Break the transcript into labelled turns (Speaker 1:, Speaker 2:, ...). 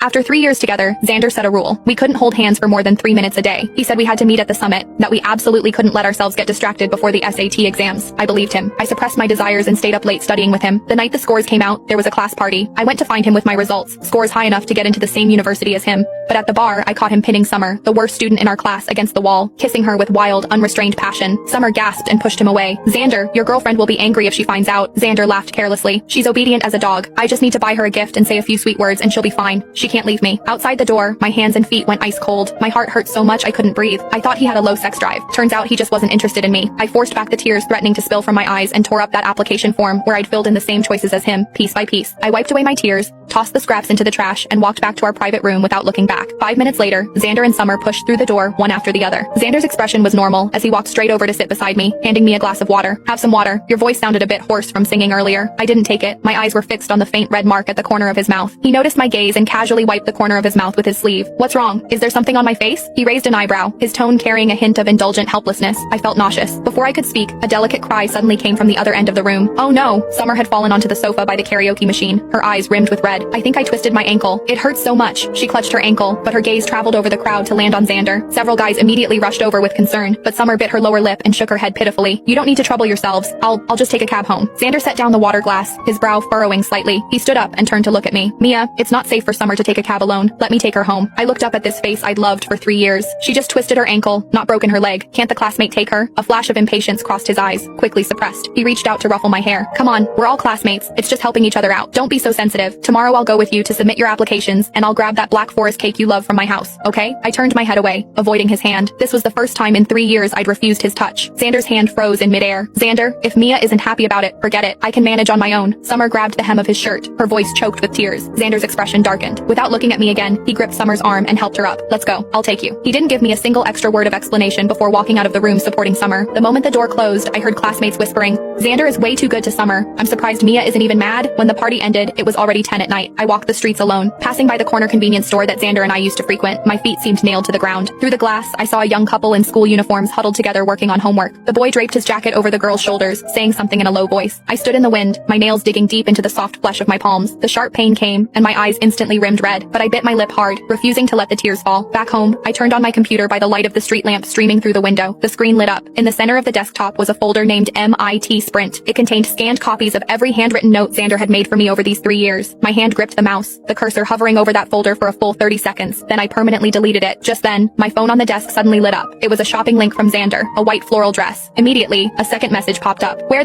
Speaker 1: After 3 years together, Xander set a rule. We couldn't hold hands for more than 3 minutes a day. He said we had to meet at the summit, that we absolutely couldn't let ourselves get distracted before the SAT exams. I believed him. I suppressed my desires and stayed up late studying with him. The night the scores came out, there was a class party. I went to find him with my results, scores high enough to get into the same university as him. But at the bar, I caught him pinning Summer, the worst student in our class, against the wall, kissing her with wild, unrestrained passion. Summer gasped and pushed him away. "Xander, your girlfriend will be angry if she finds out." Xander laughed carelessly. "She's obedient as a dog. I just need to buy her a gift and say a few sweet words and she'll be fine. She can't leave me." Outside the door, my hands and feet went ice cold. My heart hurt so much I couldn't breathe. I thought he had a low sex drive. Turns out he just wasn't interested in me. I forced back the tears threatening to spill from my eyes and tore up that application form where I'd filled in the same choices as him, piece by piece. I wiped away my tears, tossed the scraps into the trash, and walked back to our private room without looking back. 5 minutes later, Xander and Summer pushed through the door, one after the other. Xander's expression was normal as he walked straight over to sit beside me, handing me a glass of water. "Have some water. Your voice sounded a bit hoarse from singing earlier." I didn't take it. My eyes were fixed on the faint red mark at the corner of his mouth. He noticed my gaze and casually wiped the corner of his mouth with his sleeve. "What's wrong? Is there something on my face?" He raised an eyebrow, his tone carrying a hint of indulgent helplessness. I felt nauseous. Before I could speak, a delicate cry suddenly came from the other end of the room. Oh no! Summer had fallen onto the sofa by the karaoke machine, her eyes rimmed with red. I think I twisted my ankle. It hurt so much. She clutched her ankle, but her gaze traveled over the crowd to land on Xander. Several guys immediately rushed over with concern, but Summer bit her lower lip and shook her head pitifully. "You don't need to trouble yourselves. I'll just take a cab home." Xander set down the water glass, his brow furrowing slightly. He stood up and turned to look at me. "Mia, it's not safe for Summer to take a cab alone. Let me take her home." I looked up at this face I'd loved for 3 years. She just twisted her ankle, not broken her leg. "Can't the classmate take her?" A flash of impatience crossed his eyes, quickly suppressed. He reached out to ruffle my hair. "Come on, we're all classmates. It's just helping each other out. Don't be so sensitive. Tomorrow I'll go with you to submit your applications, and I'll grab that Black Forest cake you love from my house, okay?" I turned my head away, avoiding his hand. This was the first time in 3 years I'd refused his touch. Xander's hand froze in midair. "Xander, if Mia isn't happy about it, forget it. I can manage on my own." Summer grabbed the hem of his shirt, her voice choked with tears. Xander's expression darkened. Without looking at me again, he gripped Summer's arm and helped her up. "Let's go. I'll take you." He didn't give me a single extra word of explanation before walking out of the room supporting Summer. The moment the door closed, I heard classmates whispering, "Xander is way too good to Summer. I'm surprised Mia isn't even mad." When the party ended, it was already 10 at night. I walked the streets alone, passing by the corner convenience store that Xander and I used to frequent. My feet seemed nailed to the ground. Through the glass, I saw a young couple in school uniforms huddled together working on homework. The boy draped his jacket over the girl's shoulders, saying something in a low voice. I stood in the wind, my nails digging deep into the soft flesh of my palms. The sharp pain came, and my eyes instantly rimmed red, but I bit my lip hard, refusing to let the tears fall. Back home, I turned on my computer by the light of the street lamp streaming through the window. The screen lit up. In the center of the desktop was a folder named MIT Sprint. It contained scanned copies of every handwritten note Xander had made for me over these 3 years. My hand gripped the mouse, the cursor hovering over that folder for a full 30 seconds. Then I permanently deleted it. Just then, my phone on the desk suddenly lit up. It was a shopping link from Xander, a white floral dress. Immediately, a second message popped up. "Wear